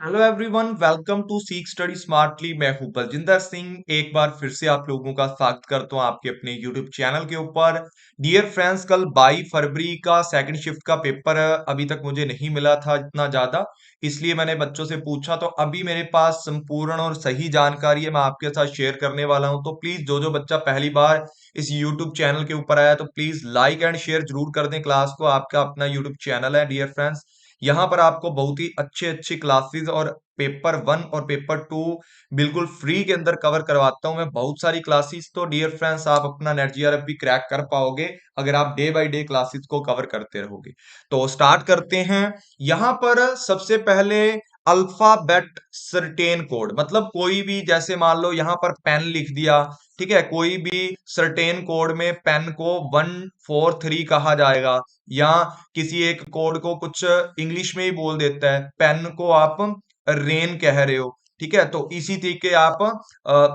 Hello everyone, welcome to seek study smartly. मैं हूं बलजिंदर सिंह। एक बार फिर से आप लोगों का स्वागत करता हूं आपके अपने यूट्यूब चैनल के ऊपर। डियर फ्रेंड्स, कल 22 फरवरी का सेकंड शिफ्ट का पेपर अभी तक मुझे नहीं मिला था इतना ज्यादा, इसलिए मैंने बच्चों से पूछा तो अभी मेरे पास संपूर्ण और सही जानकारी है, मैं आपके साथ शेयर करने वाला हूं। तो प्लीज जो जो बच्चा पहली बार इस यूट्यूब चैनल के ऊपर आया तो प्लीज लाइक एंड शेयर जरूर कर दें क्लास को। आपका अपना यूट्यूब चैनल है डियर फ्रेंड्स, यहाँ पर आपको बहुत ही अच्छे अच्छे क्लासेस और पेपर 1 और पेपर 2 बिल्कुल फ्री के अंदर कवर करवाता हूं मैं बहुत सारी क्लासेस। तो डियर फ्रेंड्स, आप अपना नेट जीआरएफ भी क्रैक कर पाओगे अगर आप डे बाय डे क्लासेस को कवर करते रहोगे। तो स्टार्ट करते हैं। यहाँ पर सबसे पहले अल्फाबेट सर्टेन कोड, मतलब कोई भी, जैसे मान लो यहाँ पर पेन लिख दिया, ठीक है, कोई भी सर्टेन कोड में पेन को 143 कहा जाएगा, या किसी एक कोड को कुछ इंग्लिश में ही बोल देता है, पेन को आप रेन कह रहे हो, ठीक है। तो इसी तरीके आप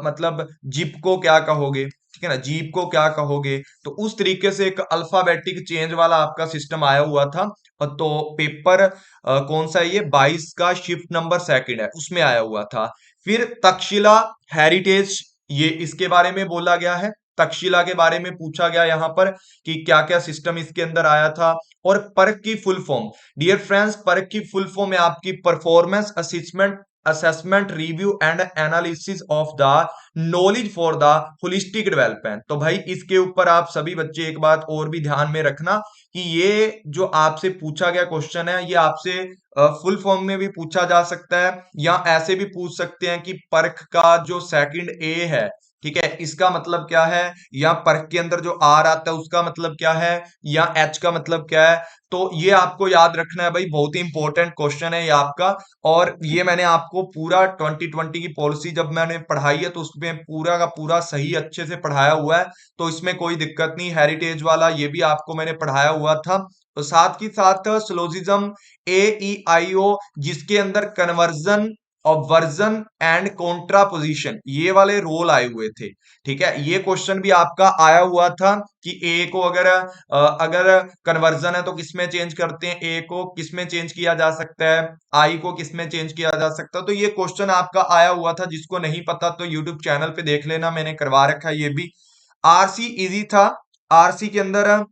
मतलब जिप को क्या कहोगे, ठीक है ना, जीप को क्या कहोगे। तो उस तरीके से एक अल्फाबेटिक चेंज वाला आपका सिस्टम आया हुआ था। तो पेपर कौन सा है ये, 22 का शिफ्ट नंबर सेकंड है, उसमें आया हुआ था। फिर तक्षशिला हेरिटेज, ये इसके बारे में बोला गया है, तक्षशिला के बारे में पूछा गया यहाँ पर कि क्या क्या सिस्टम इसके अंदर आया था। और पर्क की full form, dear friends, PARAKH की फुल फॉर्म है आपकी performance assessment assessment review and analysis of the knowledge for the holistic development. तो भाई इसके ऊपर आप सभी बच्चे एक बात और भी ध्यान में रखना कि ये जो आपसे पूछा गया क्वेश्चन है, ये आपसे फुल फॉर्म में भी पूछा जा सकता है, या ऐसे भी पूछ सकते हैं कि पर्क का जो सेकंड ए है, ठीक है, इसका मतलब क्या है, या पर्क के अंदर जो आर आता है उसका मतलब क्या है, या एच का मतलब क्या है। तो ये आपको याद रखना है भाई, बहुत ही इंपॉर्टेंट क्वेश्चन है ये आपका। और ये मैंने आपको पूरा 2020 की पॉलिसी जब मैंने पढ़ाई है तो उसमें पूरा का पूरा सही अच्छे से पढ़ाया हुआ है, तो इसमें कोई दिक्कत नहीं। हेरिटेज वाला ये भी आपको मैंने पढ़ाया हुआ था। तो साथ ही साथ सिलोजिज्म, ए ई आई ओ, जिसके अंदर कन्वर्जन और वर्जन एंड कॉन्ट्रापोजिशन, ये वाले रोल आए हुए थे, ठीक है। ये क्वेश्चन भी आपका आया हुआ था कि ए को अगर कन्वर्जन है तो किसमें चेंज करते हैं, ए को किसमें चेंज किया जा सकता है, आई को किसमें चेंज किया जा सकता है। तो ये क्वेश्चन आपका आया हुआ था, जिसको नहीं पता तो यूट्यूब चैनल पे देख लेना, मैंने करवा रखा है ये भी। आरसी इजी था, आरसी के अंदर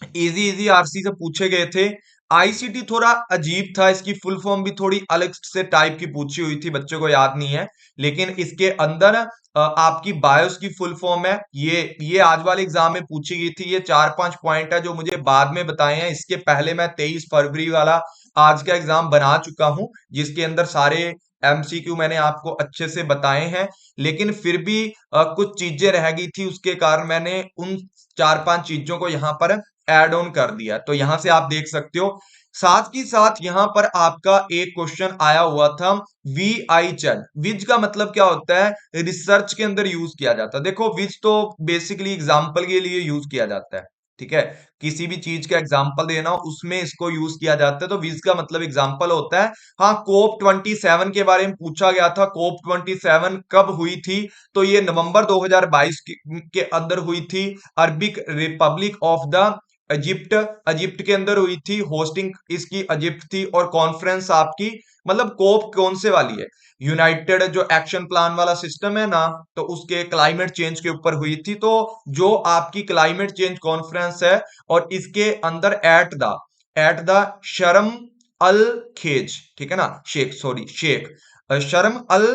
इजी इजी आरसी से पूछे गए थे। आईसीटी थोड़ा अजीब था, इसकी फुल फॉर्म भी थोड़ी अलग से टाइप की पूछी हुई थी, बच्चों को याद नहीं है, लेकिन इसके अंदर आपकी बायोस की फुल फॉर्म है। ये आज वाले एग्जाम में पूछी गई थी। ये 4-5 पॉइंट है जो मुझे बाद में बताए हैं, इसके पहले मैं 23 फरवरी वाला आज का एग्जाम बना चुका हूं, जिसके अंदर सारे एमसीक्यू मैंने आपको अच्छे से बताए हैं। लेकिन फिर भी कुछ चीजें रह गई थी, उसके कारण मैंने उन 4-5 चीजों को यहाँ पर एड ऑन कर दिया, तो यहां से आप देख सकते हो। साथ ही साथ यहां पर आपका एक क्वेश्चन आया हुआ था, वी आई चैन, विच का मतलब क्या होता है, रिसर्च के अंदर यूज किया जाता है। देखो, विच तो बेसिकली एग्जाम्पल के लिए यूज किया जाता है, ठीक है, किसी भी चीज का एग्जाम्पल देना हो उसमें इसको यूज किया जाता है, तो विच का मतलब एग्जाम्पल होता है। हाँ, कोप 27 के बारे में पूछा गया था, कोप 27 कब हुई थी, तो ये नवंबर 2022 के अंदर हुई थी। Arabic Republic of the Egypt, Egypt के अंदर हुई थी, होस्टिंग इसकी इजिप्ट थी। और कॉन्फ्रेंस आपकी, मतलब कोप कौन से वाली है, यूनाइटेड जो एक्शन प्लान वाला सिस्टम है ना, तो उसके क्लाइमेट चेंज के ऊपर हुई थी। तो जो आपकी क्लाइमेट चेंज कॉन्फ्रेंस है, और इसके अंदर एट द शर्म अल खेज, ठीक है ना, शेख, सॉरी शेख, शर्म अल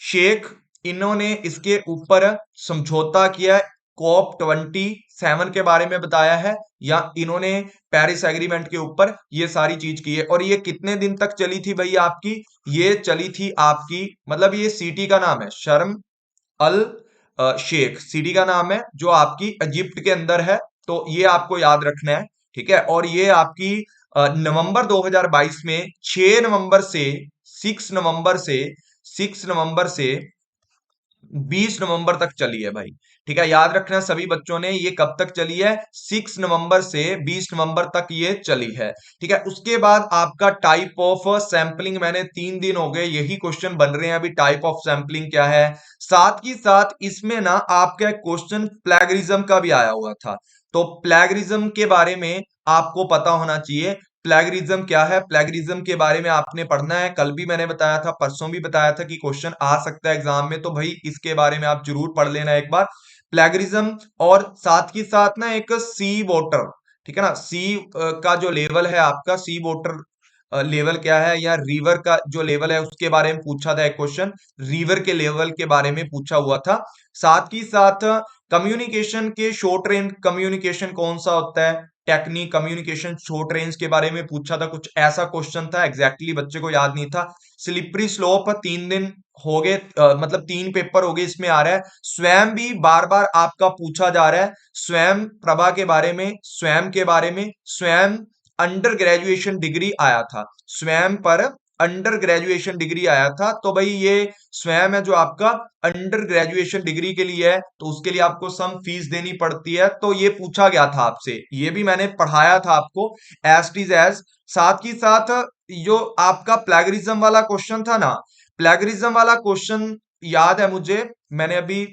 शेख, इन्होंने इसके ऊपर समझौता किया है। कॉप 27 के बारे में बताया है, या इन्होंने पेरिस एग्रीमेंट के ऊपर ये सारी चीज की है। और ये कितने दिन तक चली थी भाई आपकी, ये चली थी आपकी, मतलब ये सिटी का नाम है, शर्म अल शेख सिटी का नाम है, जो आपकी इजिप्ट के अंदर है। तो ये आपको याद रखना है, ठीक है। और ये आपकी नवंबर 2022 में 6 नवंबर से 6 नवंबर से 6 नवंबर से 20 नवंबर तक चली है भाई, ठीक है। याद रखना सभी बच्चों ने, ये कब तक चली है, 6 नवंबर से 20 नवंबर तक ये चली है, ठीक है। उसके बाद आपका टाइप ऑफ सैंपलिंग, मैंने 3 दिन हो गए यही क्वेश्चन बन रहे हैं अभी, टाइप ऑफ सैंपलिंग क्या है। साथ ही साथ इसमें ना आपका क्वेश्चन प्लेगरिज्म का भी आया हुआ था, तो प्लेगरिज्म के बारे में आपको पता होना चाहिए। प्लेगरिज्म क्या है, प्लेगरिज्म के बारे में आपने पढ़ना है। कल भी मैंने बताया था, परसों भी बताया था कि क्वेश्चन आ सकता है एग्जाम में, तो भाई इसके बारे में आप जरूर पढ़ लेना एक बार प्लेगरिज्म। और साथ ही साथ ना एक सी वाटर, ठीक है ना, सी का जो लेवल है आपका, सी वाटर लेवल क्या है, या रिवर का जो लेवल है उसके बारे में पूछा था एक क्वेश्चन, रिवर के लेवल के बारे में पूछा हुआ था। साथ ही साथ कम्युनिकेशन के शॉर्ट रेंज कम्युनिकेशन कौन सा होता है, टेक्निक कम्युनिकेशन शॉर्ट रेंज के बारे में पूछा था, कुछ ऐसा क्वेश्चन था, एग्जैक्टली बच्चे को याद नहीं था। स्लिपरी स्लोप 3 दिन हो गए, मतलब 3 पेपर हो गए इसमें आ रहा है। स्वयं भी बार बार आपका पूछा जा रहा है, स्वयं प्रभा के बारे में, स्वयं के बारे में, स्वयं अंडर ग्रेजुएशन डिग्री आया था, स्वयं पर अंडर ग्रेजुएशन डिग्री आया था। तो भाई ये स्वयं है जो आपका अंडर ग्रेजुएशन डिग्री के लिए है, तो उसके लिए आपको सम फीस देनी पड़ती है, तो ये पूछा गया था आपसे, ये भी मैंने पढ़ाया था आपको एज इट इज एज। साथ ही साथ जो आपका प्लेगरिज्म वाला क्वेश्चन था ना, प्लेगरिज्म वाला क्वेश्चन याद है मुझे, मैंने अभी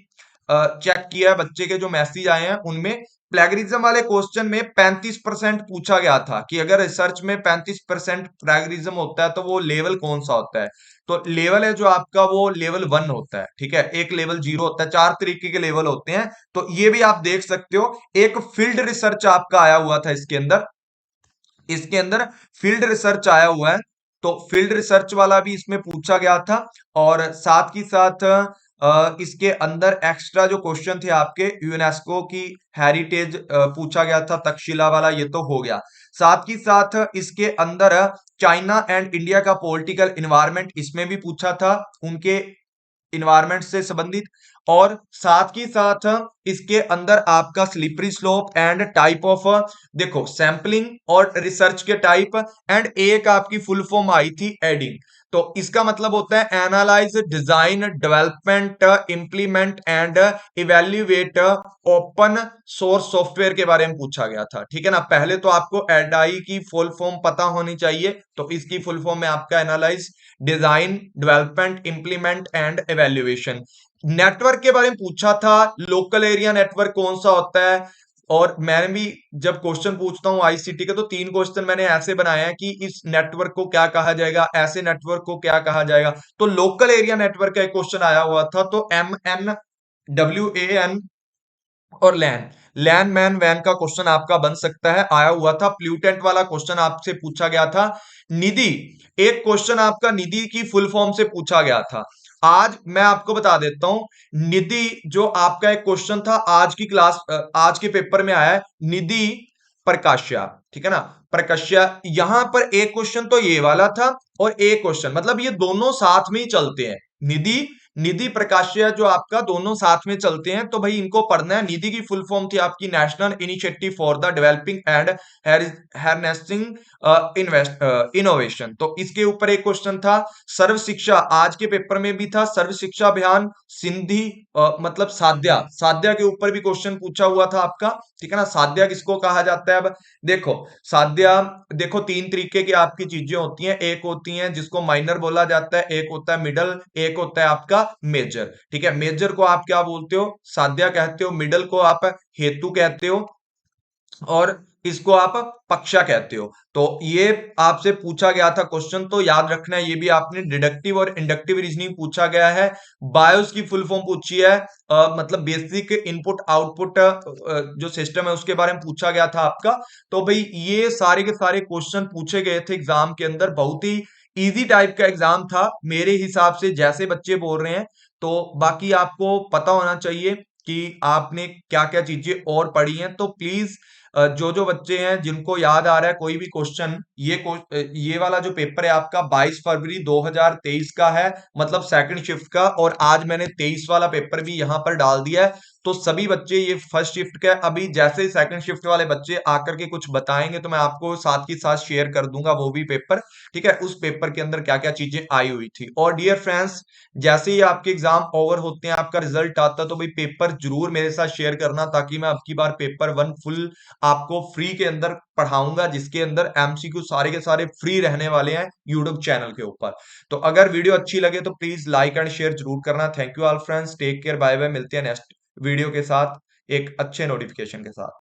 चेक किया है, बच्चे के जो मैसेज आए हैं उनमें प्लेगरिज्म वाले क्वेश्चन में 35% पूछा गया था कि अगर रिसर्च में 35% प्लेगरिज्म होता है तो वो लेवल कौन सा होता है। तो लेवल है जो आपका वो लेवल 1 होता है, ठीक है, एक लेवल 0 होता है, 4 तरीके के लेवल होते हैं। तो ये भी आप देख सकते हो, एक फील्ड रिसर्च आपका आया हुआ था इसके अंदर, इसके अंदर फील्ड रिसर्च आया हुआ है, तो फील्ड रिसर्च वाला भी इसमें पूछा गया था। और साथ ही साथ इसके अंदर एक्स्ट्रा जो क्वेश्चन थे आपके यूनेस्को की हेरिटेज पूछा गया था, तक्षशिला वाला, ये तो हो गया। साथ ही साथ इसके अंदर चाइना एंड इंडिया का पॉलिटिकल इन्वायरमेंट इसमें भी पूछा था, उनके इन्वायरमेंट से संबंधित। और साथ ही साथ इसके अंदर आपका slippery slope and type of, देखो सैंपलिंग और रिसर्च के टाइप, एंड एक आपकी फुल फॉर्म आई थी एडिंग। तो इसका मतलब होता है analyse, design, development, implement and evaluate open source software के बारे में पूछा गया था, ठीक है ना। पहले तो आपको एडाई की फुल फॉर्म पता होनी चाहिए, तो इसकी फुल फॉर्म में आपका analyse, design, development, implement and evaluation. Network के बारे में पूछा था, लोकल एरिया नेटवर्क कौन सा होता है। और मैंने भी जब क्वेश्चन पूछता हूँ आईसीटी के, तो 3 क्वेश्चन मैंने ऐसे बनाए हैं कि इस नेटवर्क को क्या कहा जाएगा, ऐसे नेटवर्क को क्या कहा जाएगा। तो लोकल एरिया नेटवर्क का एक क्वेश्चन आया हुआ था, तो MNWAN और लैन, लैन मैन वैन का क्वेश्चन आपका बन सकता है, आया हुआ था। प्लूटेंट वाला क्वेश्चन आपसे पूछा गया था। निधि, एक क्वेश्चन आपका निधि की फुल फॉर्म से पूछा गया था। आज मैं आपको बता देता हूं, निधि जो आपका एक क्वेश्चन था आज की क्लास, आज के पेपर में आया है, निधि प्रकाश्या, ठीक है ना, प्रकाश्या। यहां पर एक क्वेश्चन तो ये वाला था, और एक क्वेश्चन, मतलब ये दोनों साथ में ही चलते हैं, निधि, निधि प्रकाश्य जो आपका दोनों साथ में चलते हैं, तो भाई इनको पढ़ना है। निधि की फुल फॉर्म थी आपकी national initiative for the developing and harnessing innovation, तो इसके ऊपर एक क्वेश्चन था। सर्व शिक्षा आज के पेपर में भी था, सर्व शिक्षा अभियान सिंधी, मतलब साध्या, साध्या के ऊपर भी क्वेश्चन पूछा हुआ था आपका, ठीक है ना। साध्या किसको कहा जाता है, अब देखो साध्या, देखो 3 तरीके की आपकी चीजें होती हैं, एक होती हैं जिसको माइनर बोला जाता है, एक होता है मिडल, एक होता है आपका मेजर, ठीक है। मेजर को आप क्या बोलते हो, साध्या कहते हो, मिडल को आप हेतु कहते हो, और इसको आप पक्षा कहते हो। तो ये आपसे पूछा गया था क्वेश्चन, तो याद रखना है, ये भी आपने डिडक्टिव और इंडक्टिव रीजनिंग पूछा गया है। बायोस की फुल फॉर्म पूछी है, मतलब बेसिक इनपुट आउटपुट जो सिस्टम है उसके बारे में पूछा गया था आपका। तो भाई ये सारे के सारे क्वेश्चन पूछे गए थे एग्जाम के अंदर, बहुत ही इजी टाइप का एग्जाम था मेरे हिसाब से, जैसे बच्चे बोल रहे हैं। तो बाकी आपको पता होना चाहिए कि आपने क्या क्या चीजें और पढ़ी हैं, तो प्लीज जो जो बच्चे हैं जिनको याद आ रहा है कोई भी क्वेश्चन, ये वाला जो पेपर है आपका 22 फरवरी 2023 का है, मतलब सेकंड शिफ्ट का, और आज मैंने 23 वाला पेपर भी यहां पर डाल दिया है। तो सभी बच्चे ये फर्स्ट शिफ्ट का, अभी जैसे ही सेकंड शिफ्ट वाले बच्चे आकर के कुछ बताएंगे तो मैं आपको साथ ही साथ शेयर कर दूंगा वो भी पेपर, ठीक है, उस पेपर के अंदर क्या क्या चीजें आई हुई थी। और डियर फ्रेंड्स, जैसे ही आपके एग्जाम ओवर होते हैं, आपका रिजल्ट आता है, तो भाई पेपर जरूर मेरे साथ शेयर करना, ताकि मैं अब की बार पेपर 1 फुल आपको फ्री के अंदर पढ़ाऊंगा, जिसके अंदर एमसीक्यू सारे के सारे फ्री रहने वाले हैं यूट्यूब चैनल के ऊपर। तो अगर वीडियो अच्छी लगे तो प्लीज लाइक एंड शेयर जरूर करना। Thank you all friends, take care, bye bye, मिलते हैं नेक्स्ट वीडियो के साथ एक अच्छे नोटिफिकेशन के साथ।